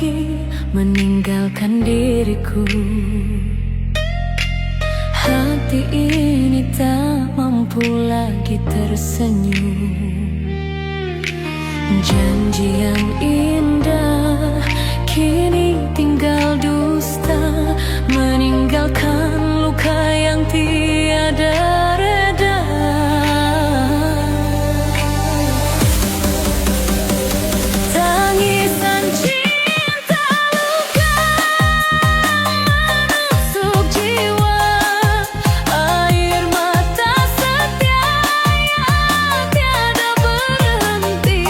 pergi meninggalkan diriku. Hati ini tak mampu lagi tersenyum. Janji yang indah kini tinggal dusta, meninggalkan luka yang tiada reda. Tangisan cinta luka menusuk jiwa, air mata setia yang tiada berhenti.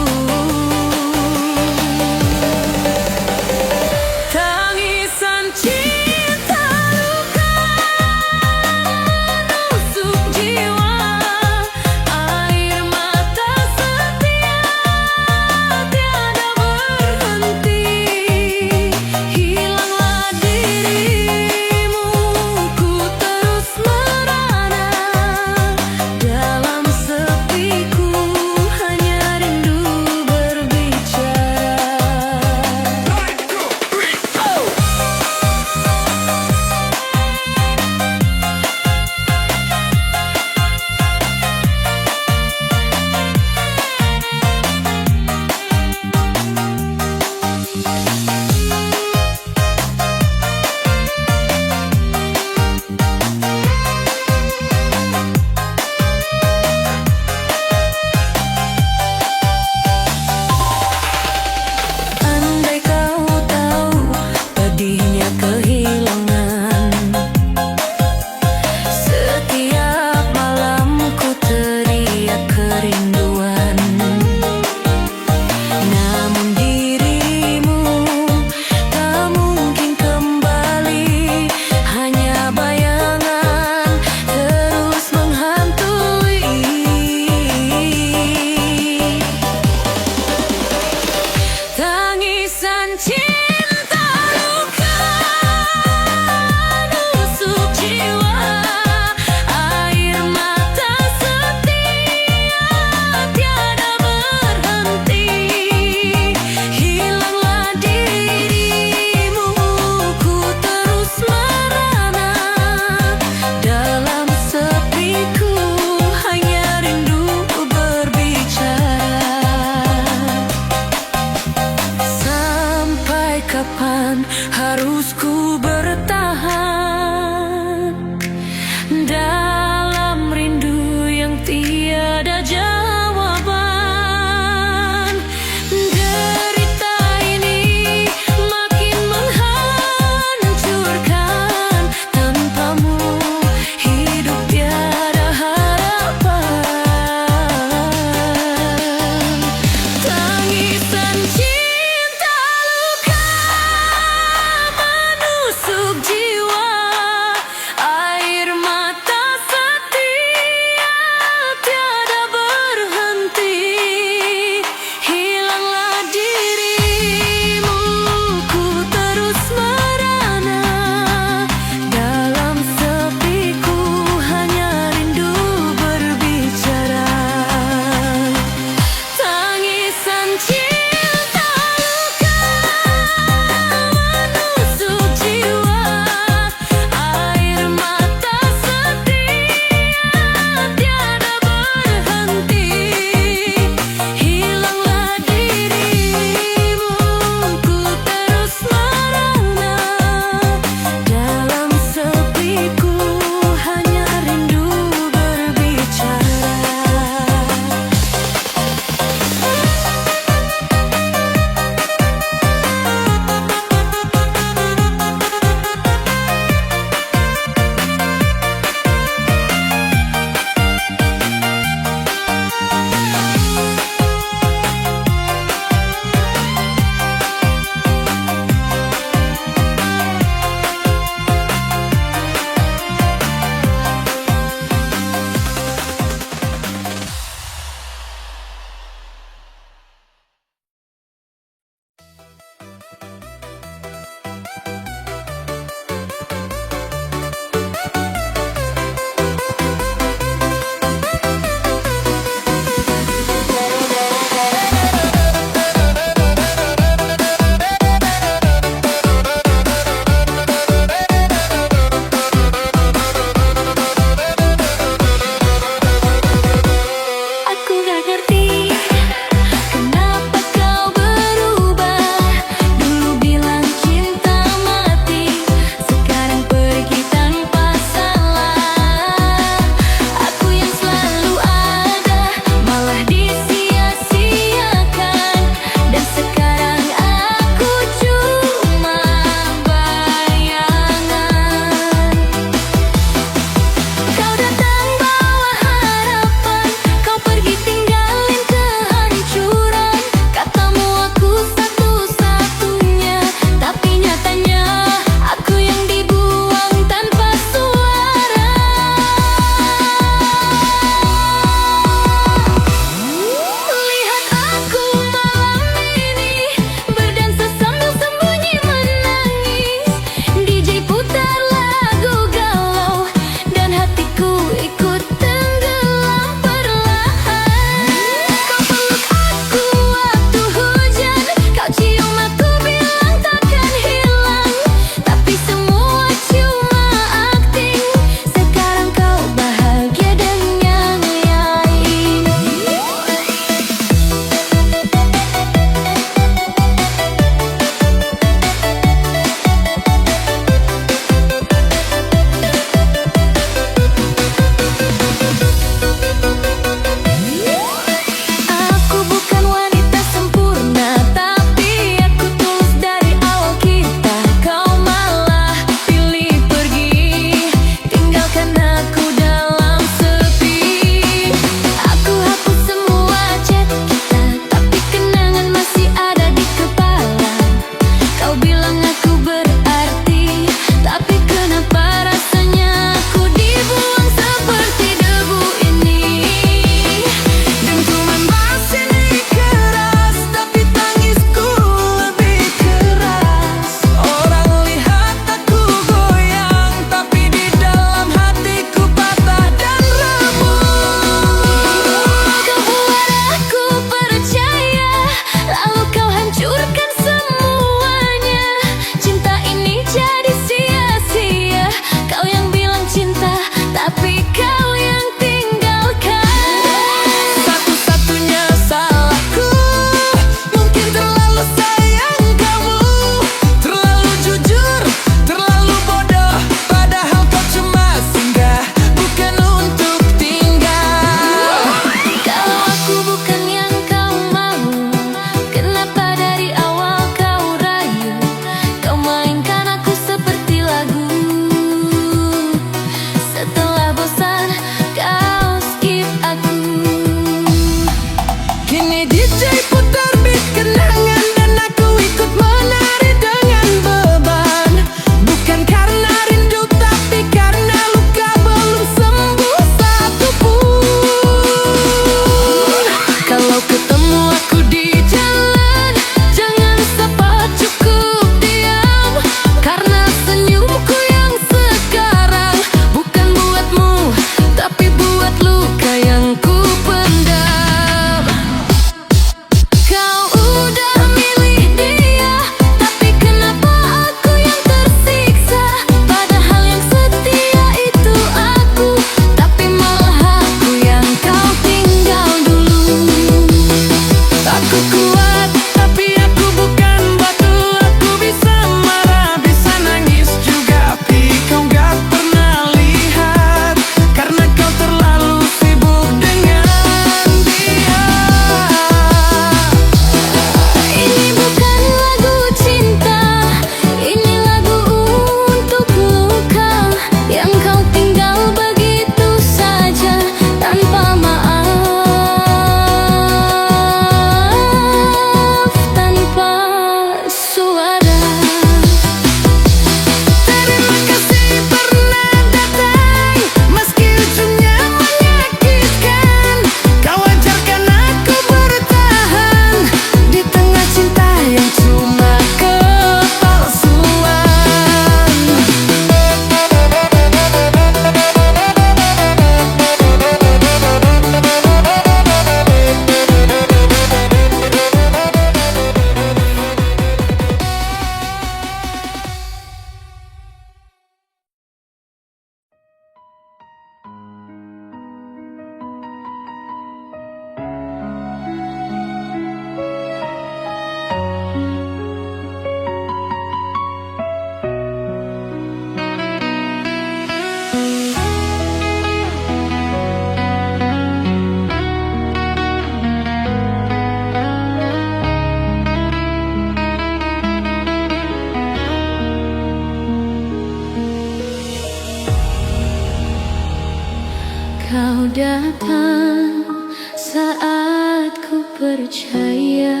Kau datang saat ku percaya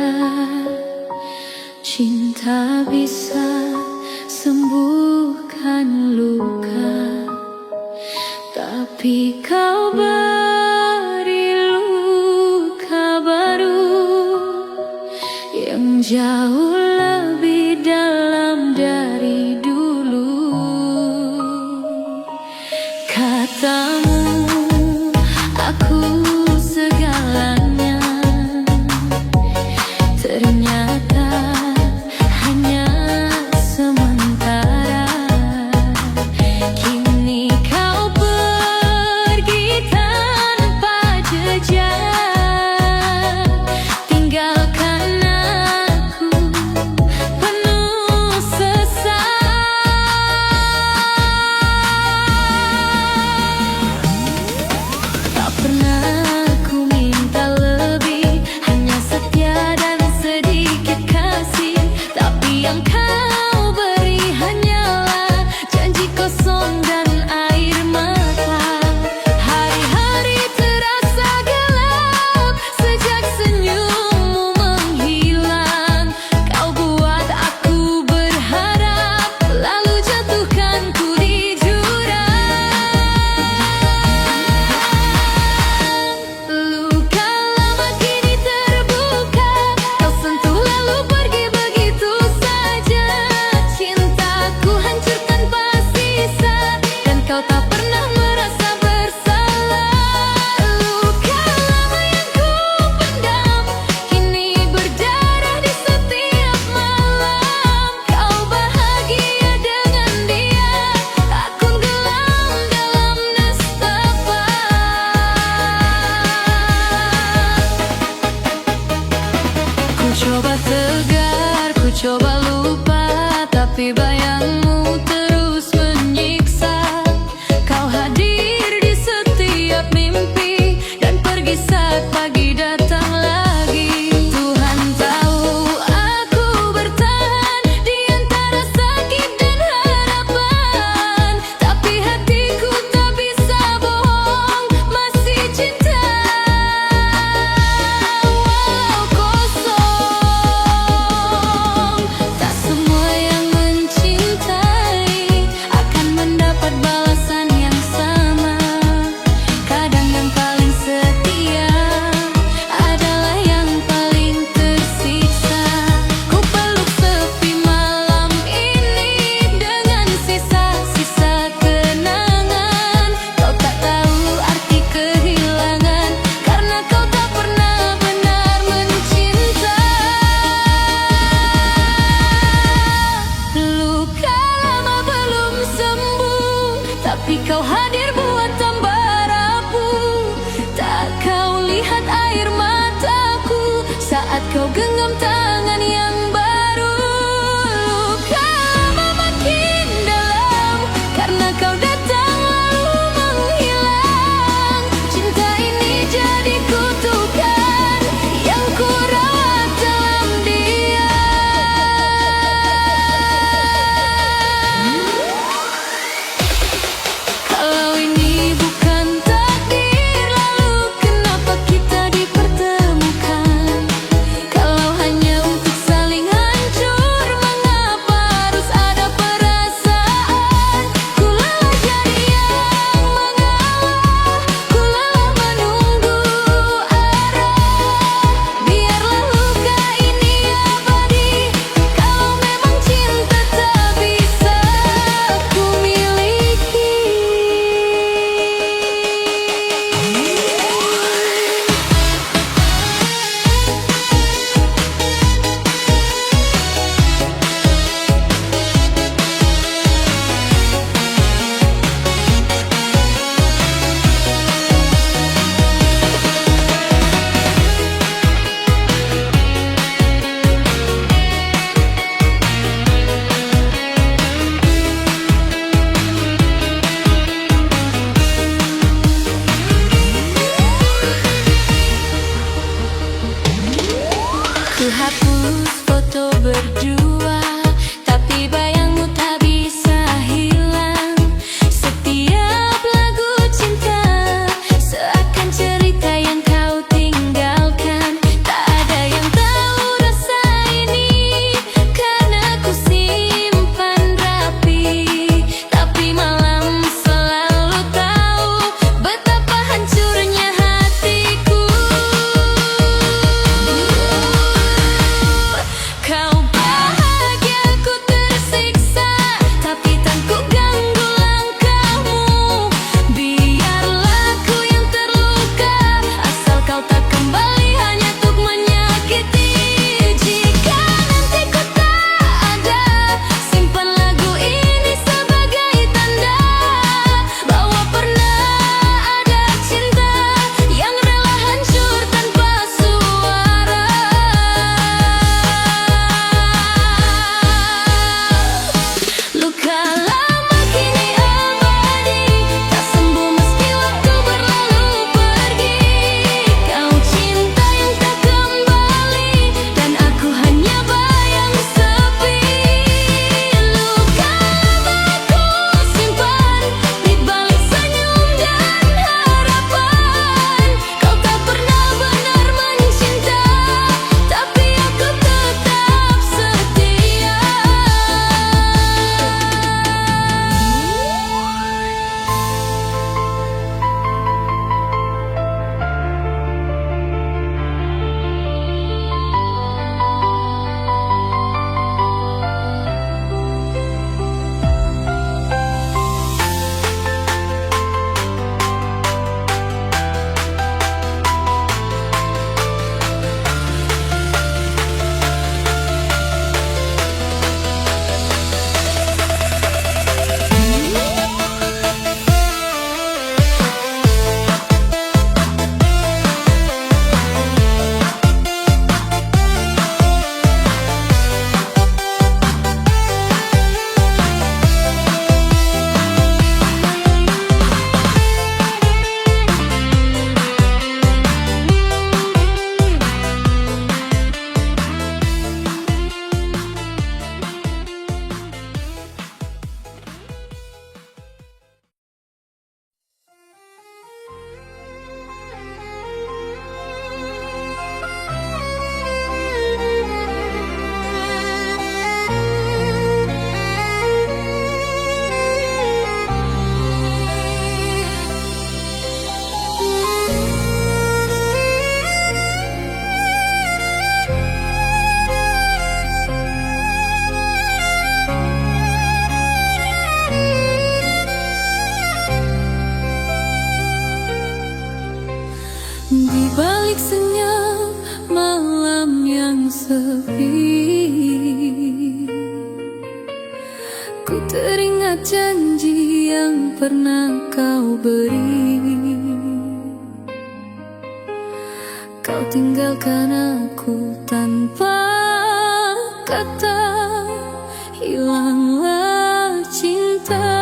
cinta bisa sembuhkan luka, tapi kau beri luka baru yang jauh lebih dalam dari dulu. Katamu aku segalanya, ternyata hanya sementara. Kini kau pergi tanpa jejak, tinggalkan aku penuh sesal. Tak pernah ku minta lebih, hanya setia dan sedikit kasih, tapi yang kau beri hanyalah janji kosong dan air mata. Hari-hari terasa gelap sejak senyummu menghilang. Kau buat aku berharap, lalu jatuhkanku di jurang. Luka lama kini terbuka, kau sentuh lalu pergi begitu saja. Cintaku hancur tanpa sisa, dan kau tak pernah merasa bersalah. Luka lama yang ku pendam kini berdarah di setiap malam. Kau bahagia dengan dia, aku gelam dalam nestapa. Ku coba tegar, ku coba lupa, tapi bayangmu terus menyiksa. Kau hadir di setiap mimpi dan pergi saat pagi datang lagi. Tuhan tahu aku bertahan di antara sakit dan harapan, tapi hatiku tak bisa bohong, masih cinta. Walau kosong, tak semua yang mencintai akan mendapat balasan yang sama. Kadang yang paling setia adalah yang paling tersiksa. Ku peluk sepi malam ini dengan sisa-sisa kenangan. Kau tak tahu arti kehilangan, karena kau tak pernah benar mencinta. Luka lama belum sembuh, tapi kau hadir buat tambah rapuh. Tak kau lihat air mataku saat kau genggam tangan yang baru. Luka lama makin dalam, karena kau datang lalu menghilang. Cinta ini jadi kutukan yang ku rawat dalam diam. Kalau ini bukan takdir, lalu kenapa kita dipertemukan? Kalau hanya sepi. Ku teringat janji yang pernah kau beri. Kau tinggalkan aku tanpa kata, hilanglah cinta,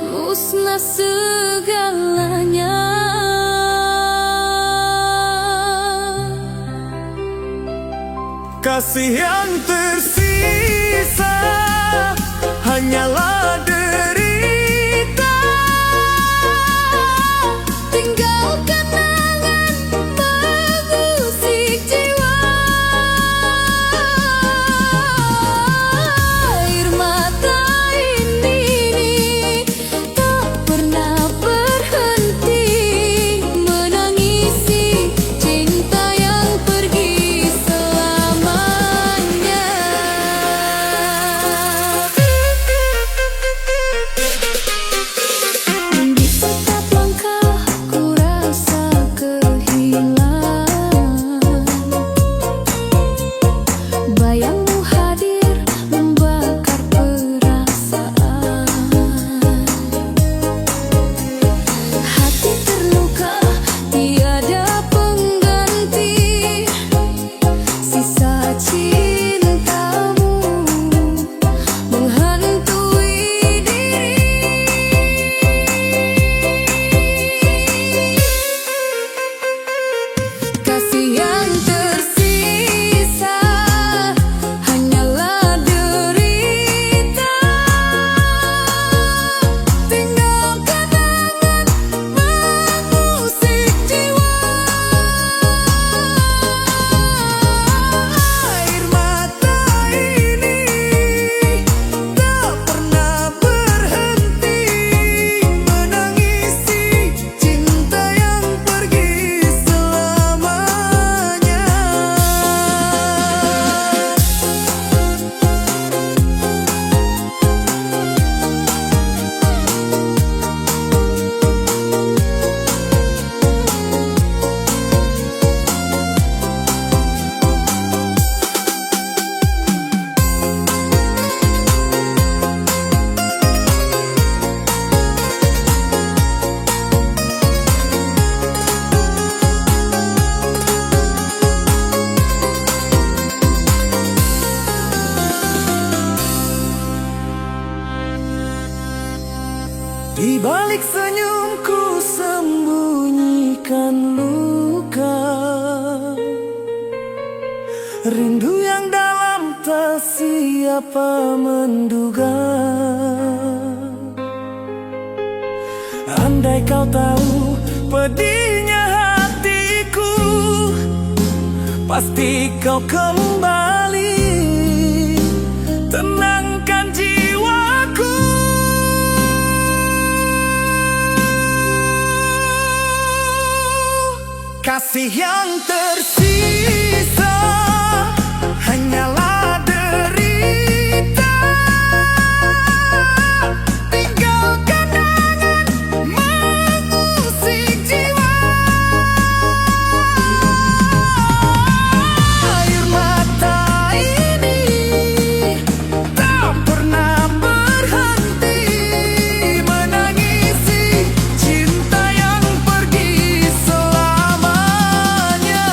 musnah segalanya. Kasih yang tersisa hanyalah derita. Tinggal kenangan mengusik jiwa. Air mata ini tak pernah berhenti menangisi cinta yang pergi selamanya. Di setiap langkah ku rasa kehilangan. Bayangmu hadir membakar perasaan. Hati terluka tiada pengganti. Sisa cintamu menghantui diri. Kasih yang tersisa hanyalah derita. Tinggal kenangan mengusik jiwa. Air mata ini tak pernah berhenti menangisi cinta yang pergi selamanya. Di balik senyumku sembunyikan luka, rindu yang dalam tak siapa menduga. Andai kau tahu pedihnya hatiku, pasti kau kembali tenangkan jiwaku. Kasih yang tersisa hanyalah derita. Tinggal kenangan mengusik jiwa. Air mata ini tak pernah berhenti menangisi cinta yang pergi selamanya.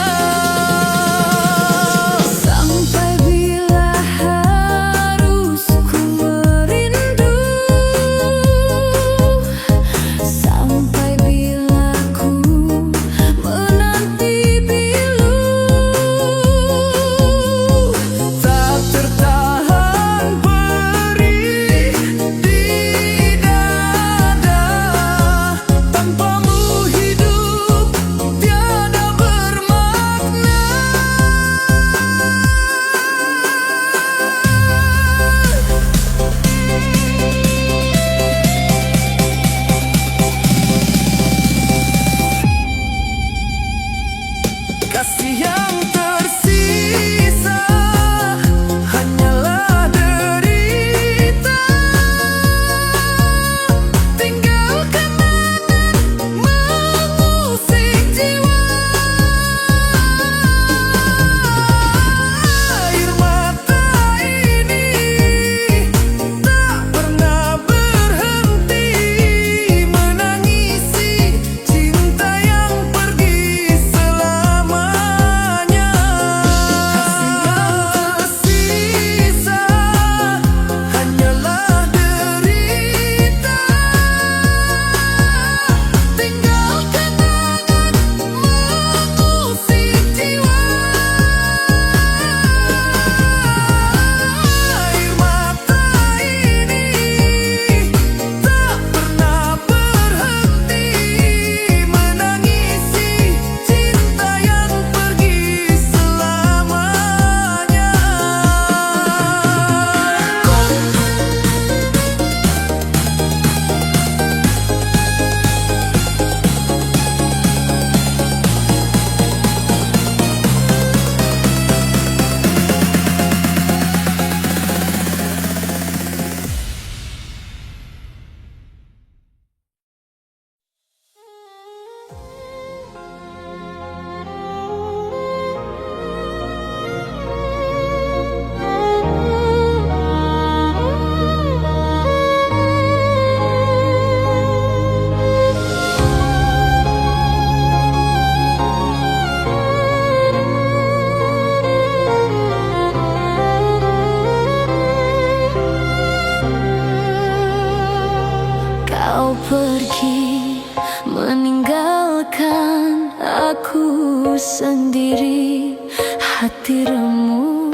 pergi meninggalkan aku sendiri. Hati remuk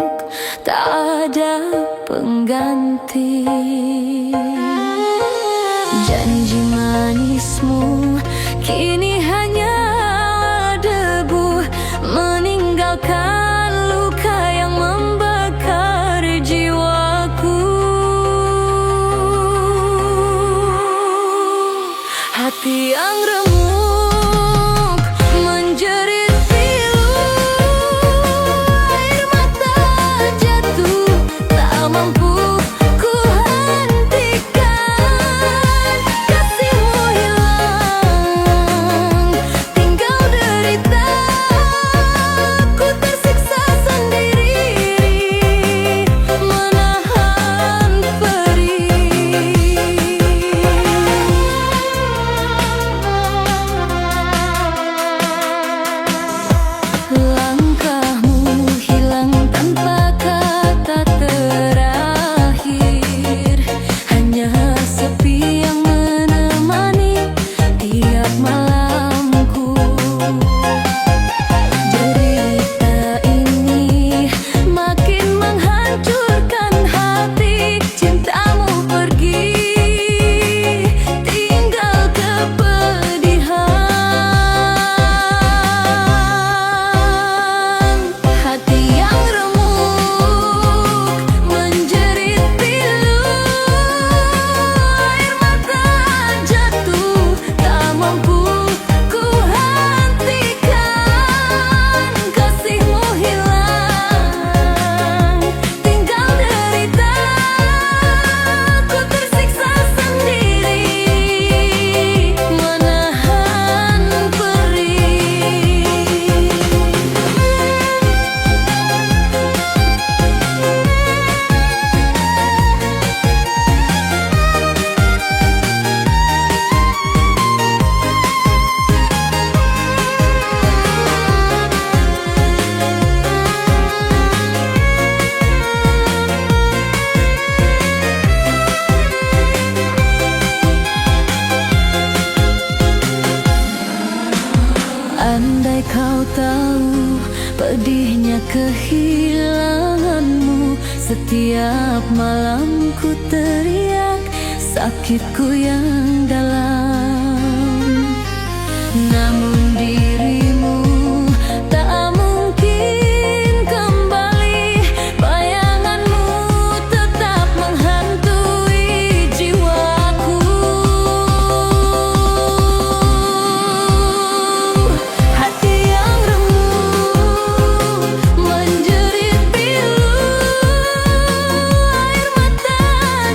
tak ada pengganti. Janji manismu kini hanya debu, meninggalkan luka yang membakar jiwaku. Hati yang remuk menjerit pilu, air mata jatuh tak mampu ku hentikan. Kasihmu hilang, tinggal derita, ku tersiksa sendiri menahan perih. Langkahmu hilang tanpa kata terakhir, hanya sepi yang menemani tiap malamku. Derita ini makin menghancurkan hati. Cintamu pergi, tinggal kepedihan. Hati yang remuk menjerit pilu, air mata jatuh tak mampu ku hentikan. Kasihmu hilang, tinggal derita, ku tersiksa sendiri menahan perih. Andai kau tahu pedihnya kehilanganmu, setiap malam ku teriak sakitku yang dalam. Namun dirimu tak mungkin kembali, bayanganmu tetap menghantui jiwaku. Hati yang remuk menjerit pilu, air mata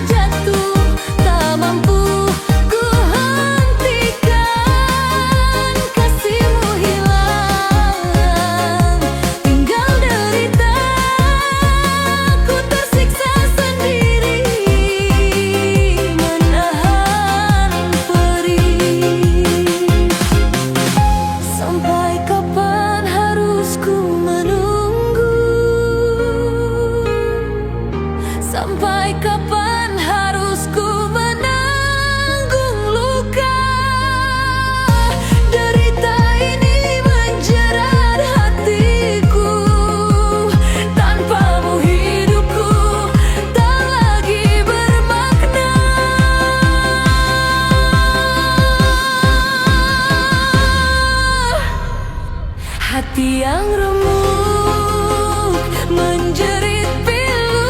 jatuh tak mampu ku hentikan. Kasihmu hilang, tinggal derita, ku tersiksa sendiri menahan perih. Sampai kapan harus ku menunggu? Sampai kapan harus ku menanggung luka? Derita ini menjerat hatiku, tanpamu hidupku tak lagi bermakna. Hati yang remuk menjerit pilu,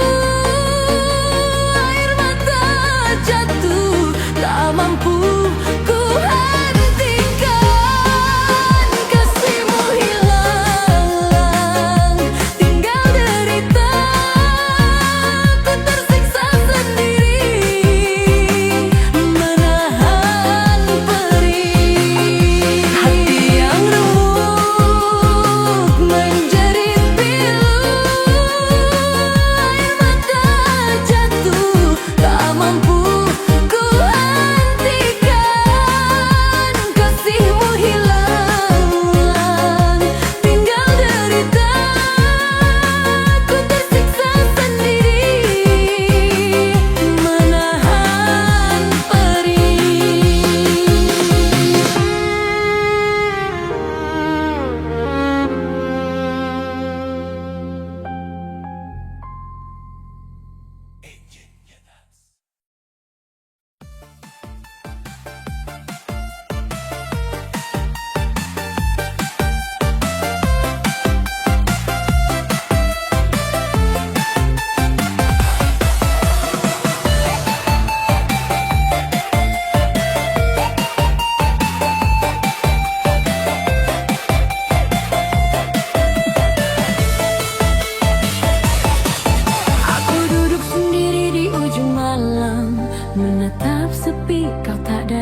air mata jatuh tak mampu ku hentikan. Kasihmu hilang, tinggal derita, ku tersiksa sendiri menahan perih. Hati yang remuk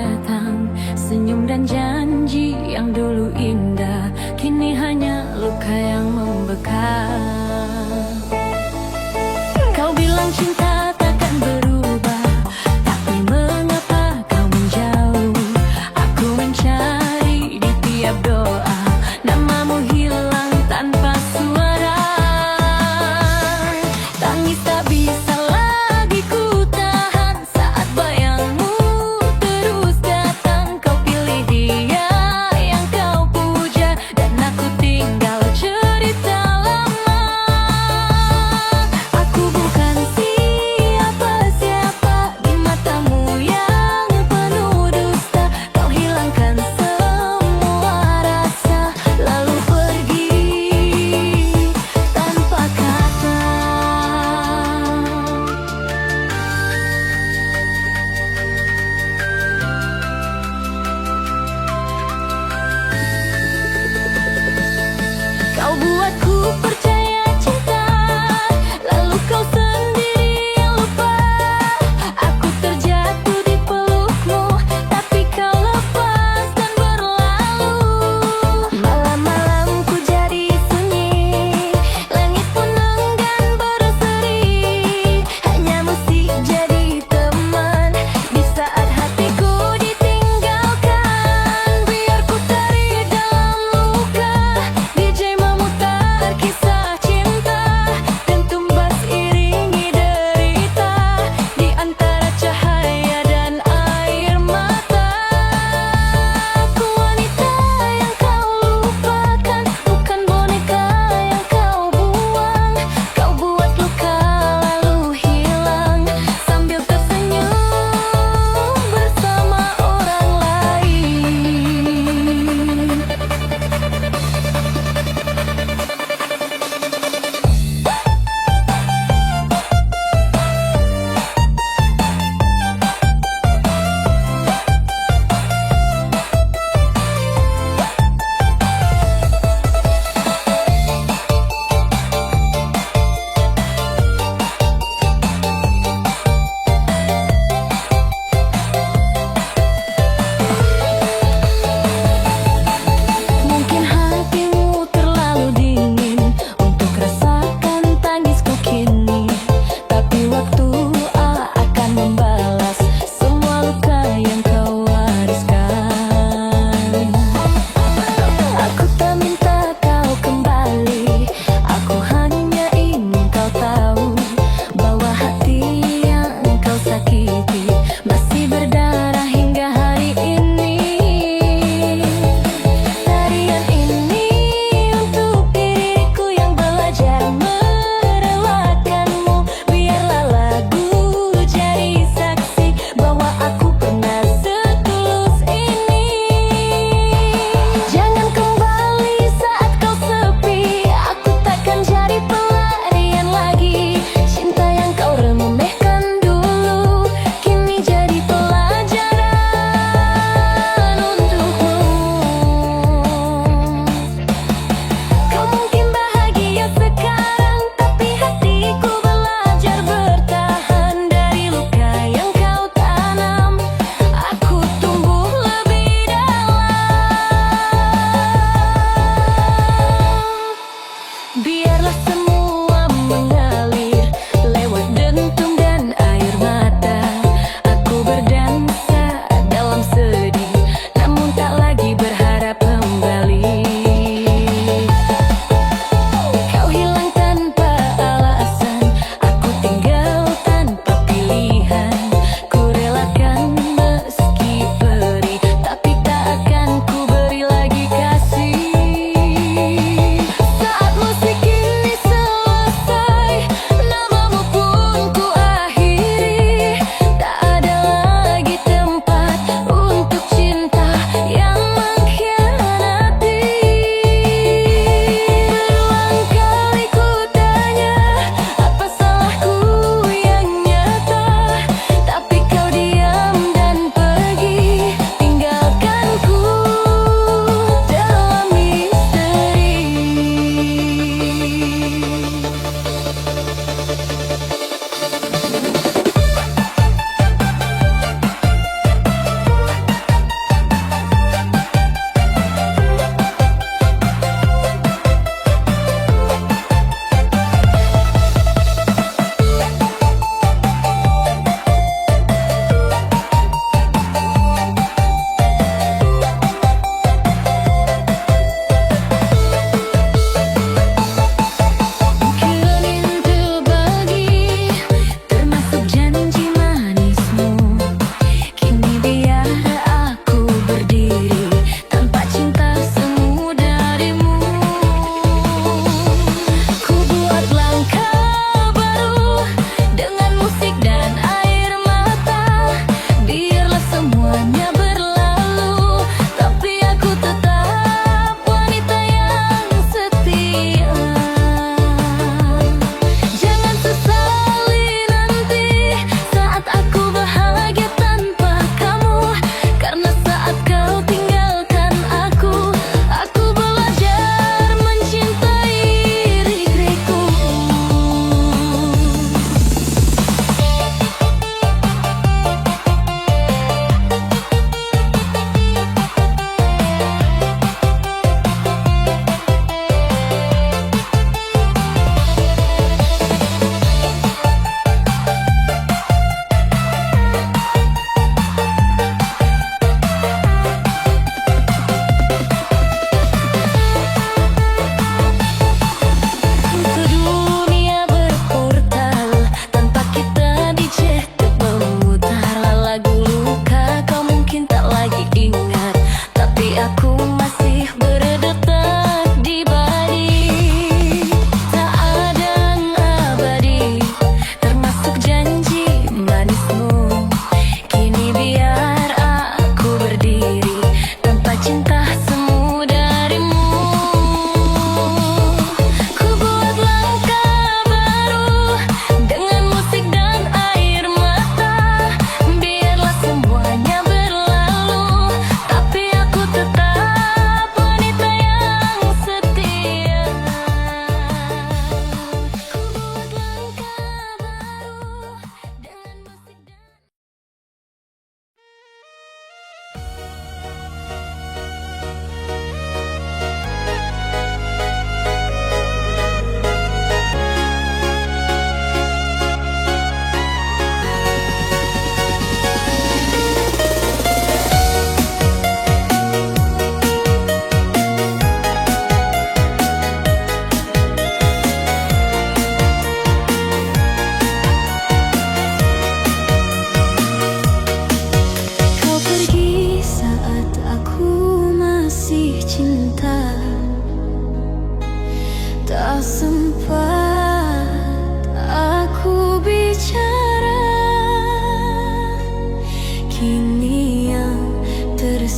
datang. Senyum dan janji yang dulu indah kini hanya luka yang membekas. Kau bilang cinta takkan berubah, tapi mengapa kau menjauh? Aku mencari di tiap doa, namamu hilang tanpa suara. Tangis tak bisa lagi ku tahan saat bayangmu terus datang. Kau pilih dia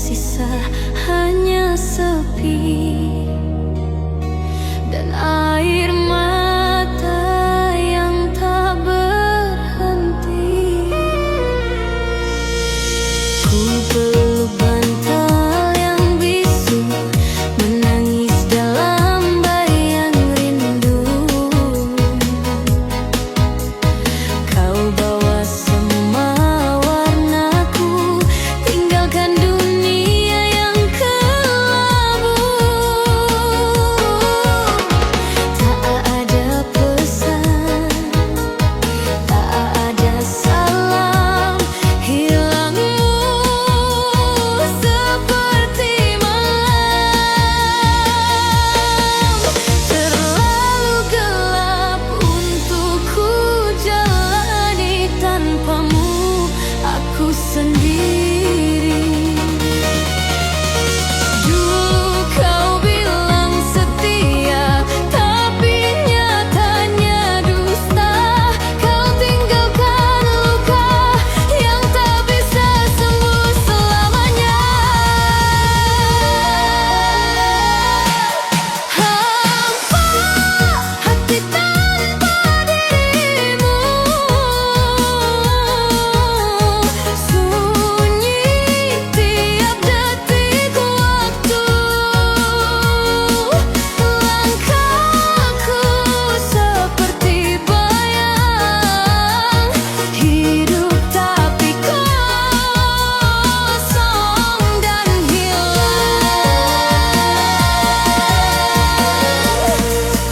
tersisa hanya sepi dan air mata yang tak berhenti. Ku peluk bantal yang bisu, menangis dalam bayang rindu. Kau bawa semua warnaku, tinggalkan dunia yang kelabu. Tak ada pesan, tak ada salam, hilangmu seperti malam. Terlalu gelap untuk ku jalani tanpamu, aku sendiri. Dulu kau bilang setia, tapi nyatanya dusta. Kau tinggalkan luka yang tak bisa sembuh selamanya. Hampa hati tanpa dirimu, sunyi tiap detik waktu. Langkahku seperti bayang, hidup tapi kosong dan hilang.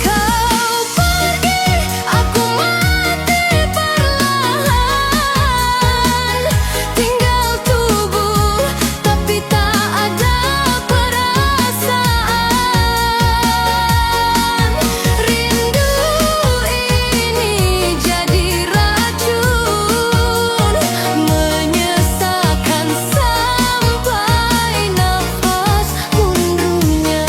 Kau pergi, aku mati perlahan. Tinggal tubuh, tapi tak ada perasaan. Rindu ini jadi racun, menyesakan sampai nafas mundurnya.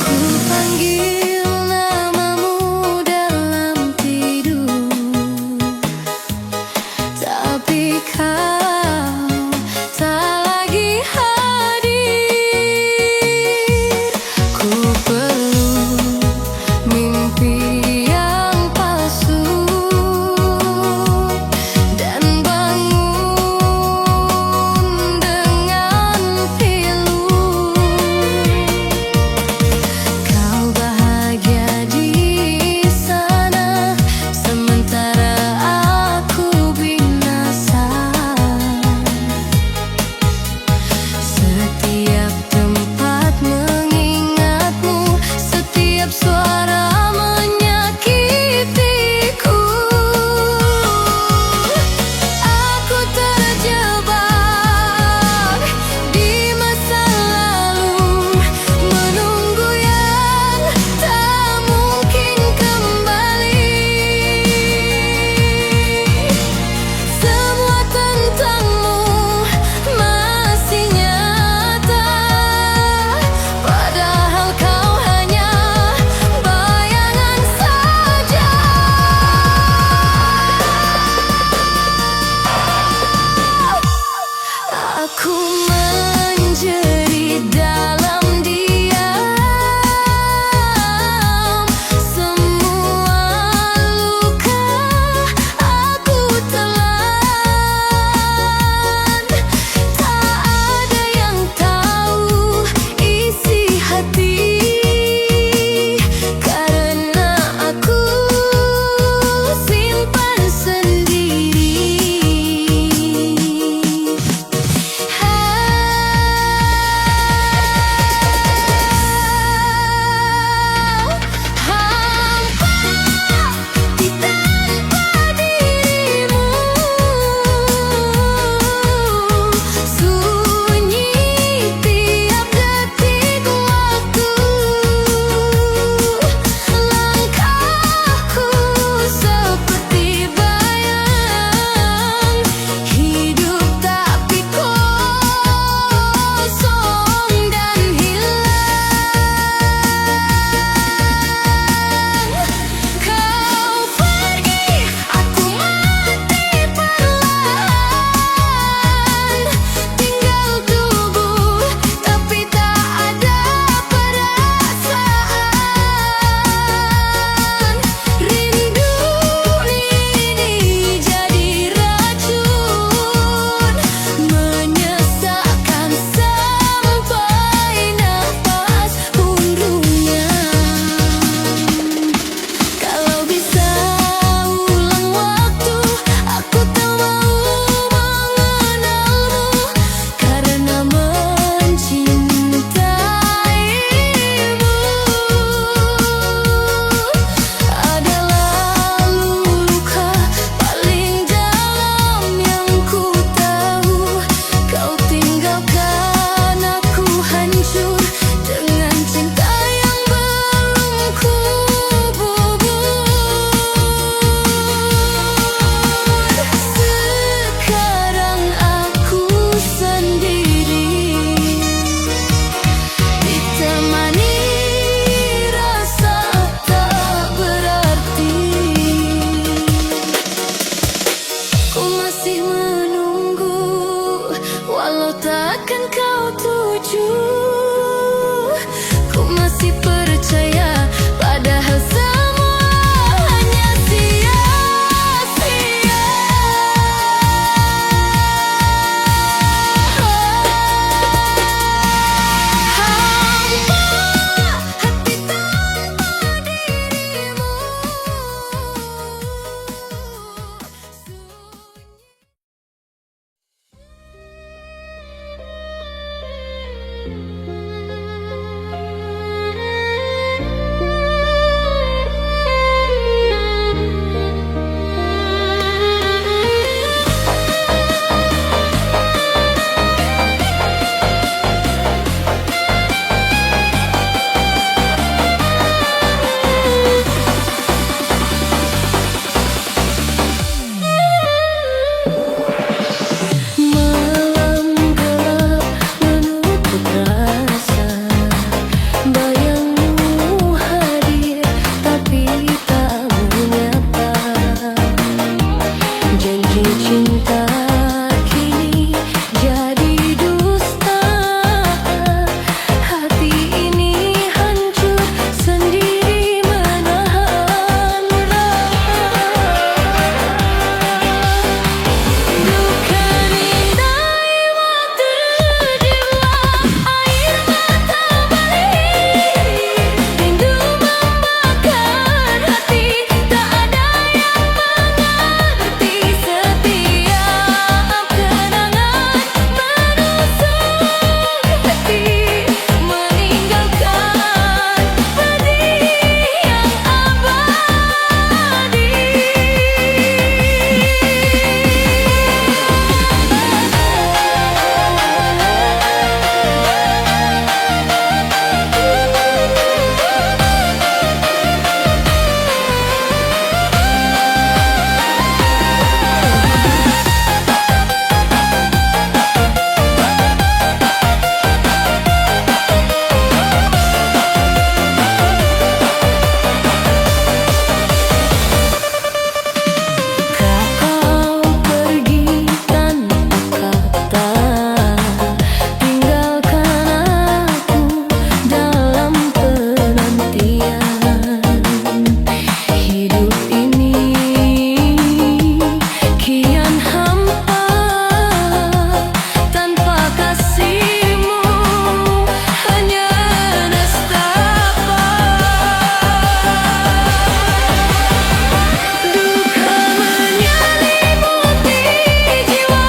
Ku panggil namamu dalam tidur, tapi kau tak lagi hadir. Ku peluk mimpi yang palsu dan bangun dengan pilu. Kau bahagia di sana, sementara aku binasa. Setiap tempat mengingatmu, setiap suara menyakitiku. Aku terjebak di masa lalu, menunggu yang tak mungkin kembali. Semua tentangmu masih nyata, padahal kau hanya bayangan saja. Aku menjerit dalam diam, semua luka aku telan. Tak ada yang tahu isi hati, karena aku simpan sendiri. walau takkan kau tuju. Ku masih percaya, padahal semua hanya sia-sia. Hampa hati tanpa dirimu. Malam gelap menutup rasa, bayangmu hadir tapi tak menyapa. Janji cinta kini jadi dusta, hati ini hancur sendiri menahan rasa. Duka nindai terjiwa, air mata mengalir, rindu membakar hati, tak ada yang mengerti. Setiap kenangan menusuk hati, meninggalkan pedih yang abadi. Kau pergi tanpa kata, tinggalkan aku dalam penantian. Hidup ini kian hampa, tanpa kasihmu hanya nestapa. Duka menyelimuti jiwa,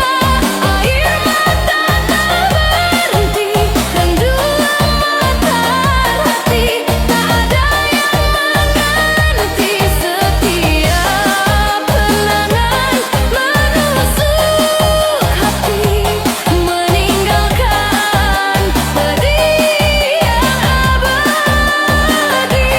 air mata tak berhenti, rindu membakar hati, tak ada yang mengerti. Setiap kenangan menusuk hati, meninggalkan pedih yang abadi.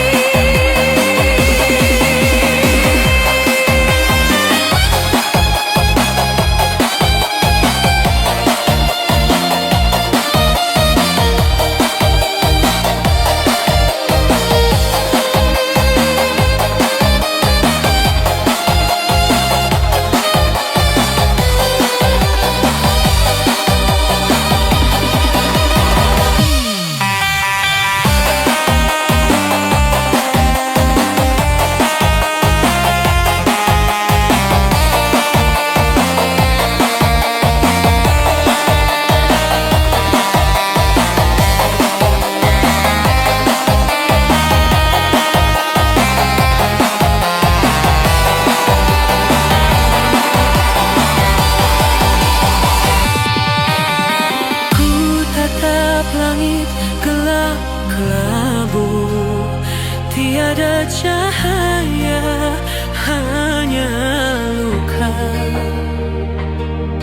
Ku tatap langit gelap kelabu, tiada cahaya, hanya luka.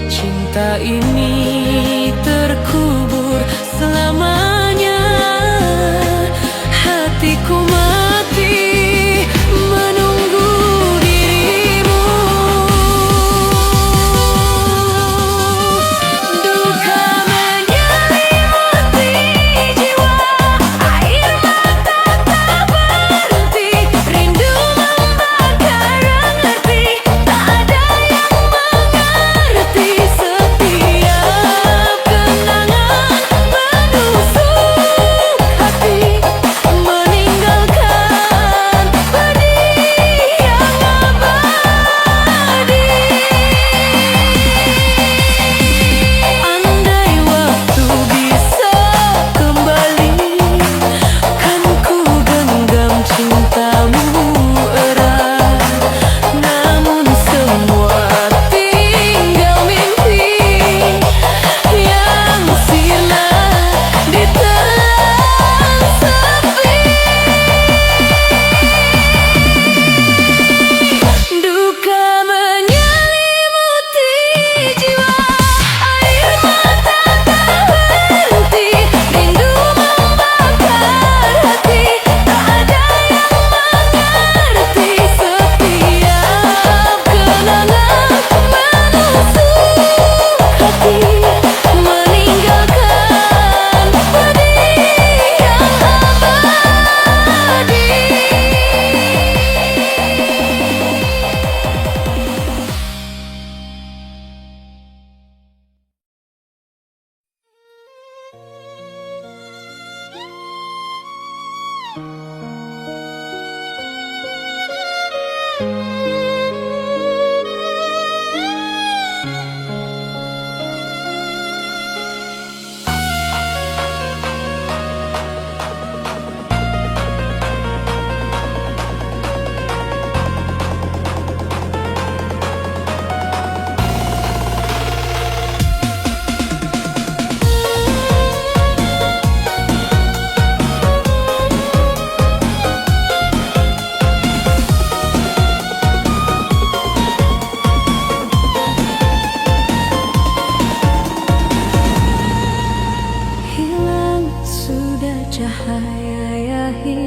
Cinta ini terkubur selamanya, hatiku mati menunggu dirimu. Duka menyelimuti jiwa, air mata tak berhenti, rindu membakar hati, tak ada yang mengerti. Setiap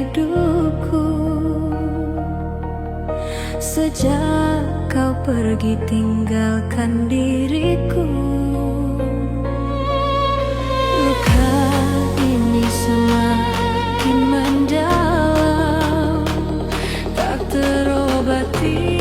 hidupku. Sejak kau pergi tinggalkan diriku, luka ini semakin mendalam, tak terobati.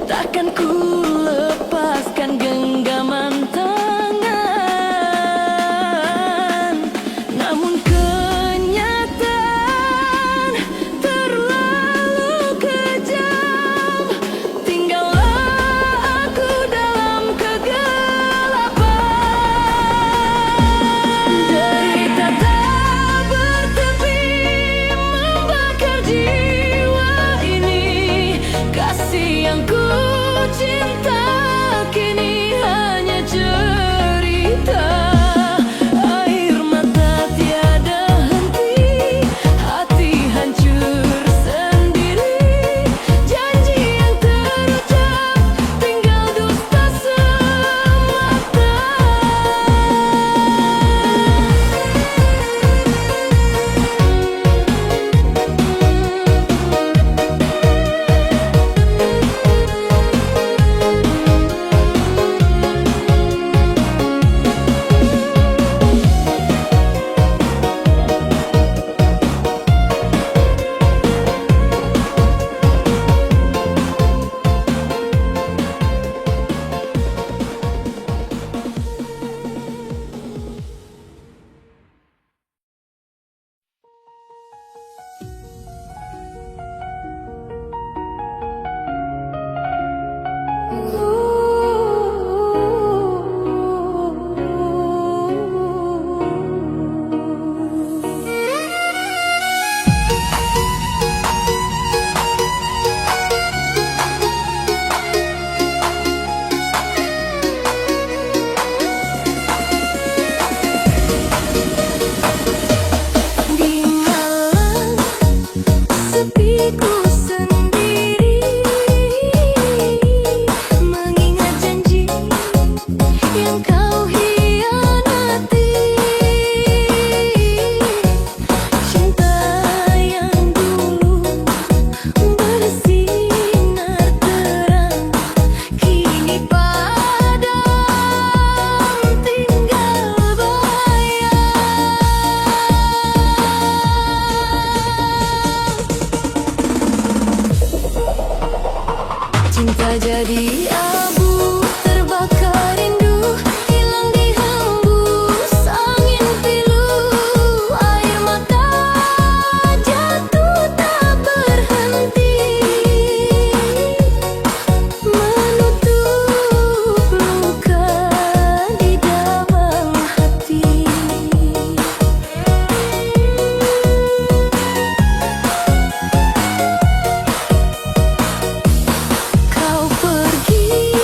Takkan ku lepaskan genggaman tangan, namun kenyataan terlalu kejam. Tinggallah aku dalam kegelapan. Derita tak bertepi membakar jiwa ini. Kasih yang ku cinta kini hanya cerita. Air mata tiada henti, hati hancur sendiri. Janji yang terucap tinggal dusta semata. Cinta jadi abu, terbakar rindu, hilang di hembus angin pilu. Air mata jatuh tak berhenti, menutup luka di dalam hati. Kau pergi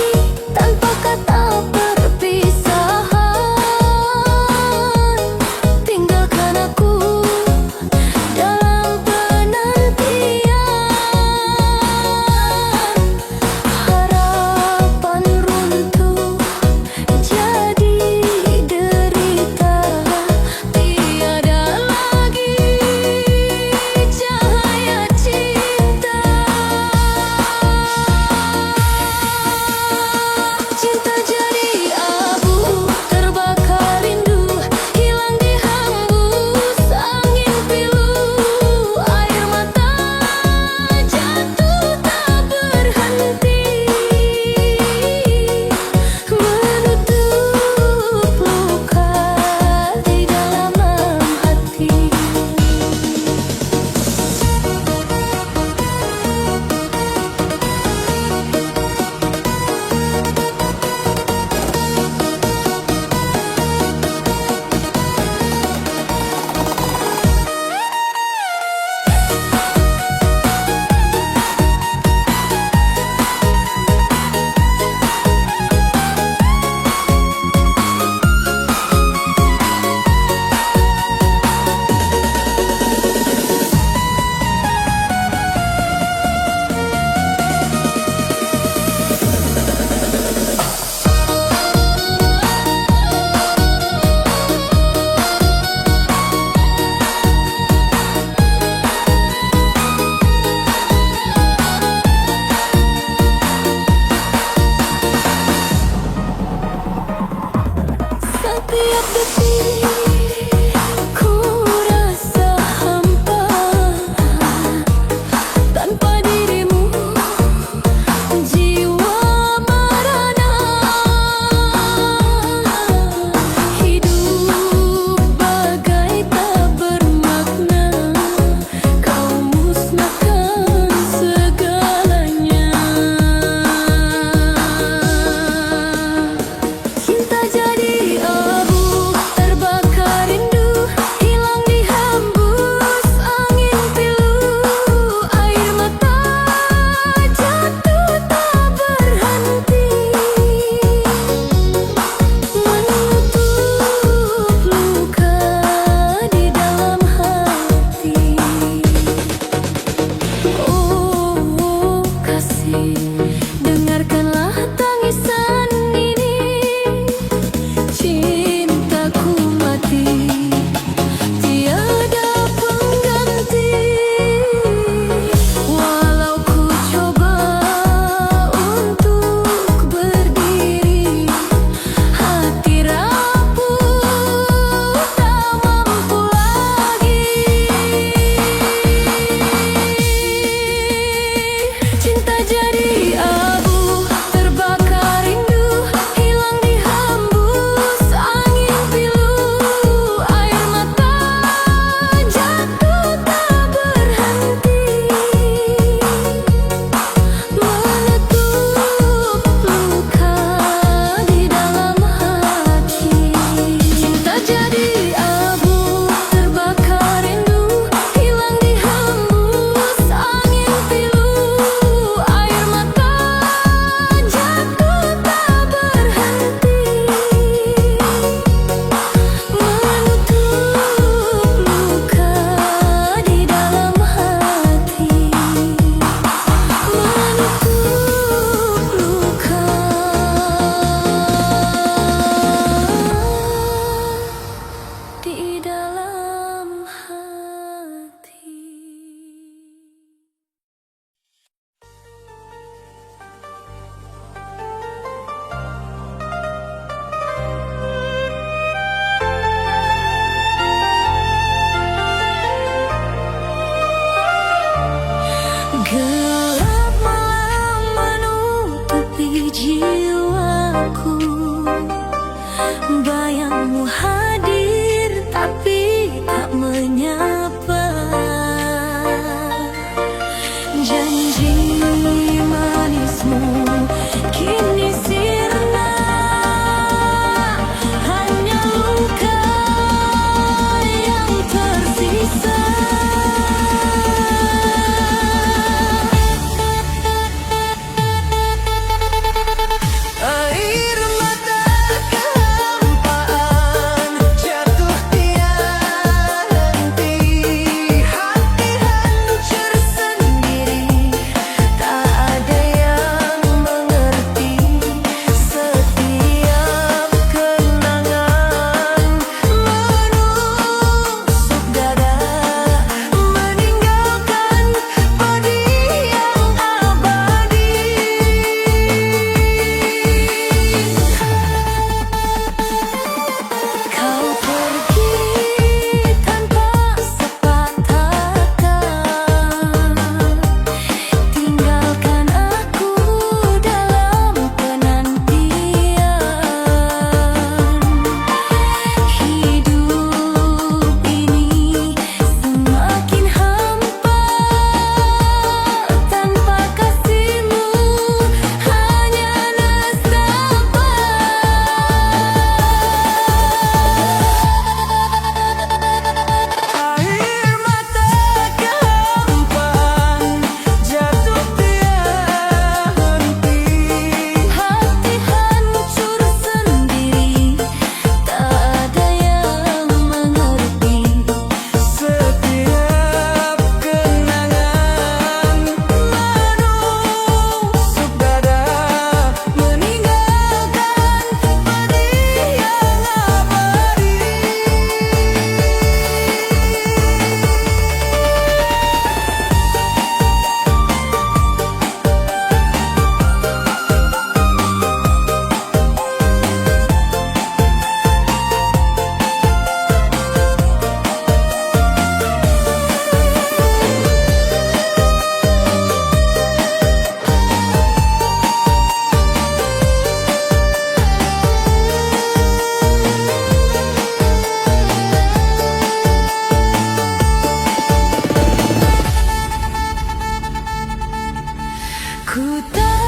Ku tak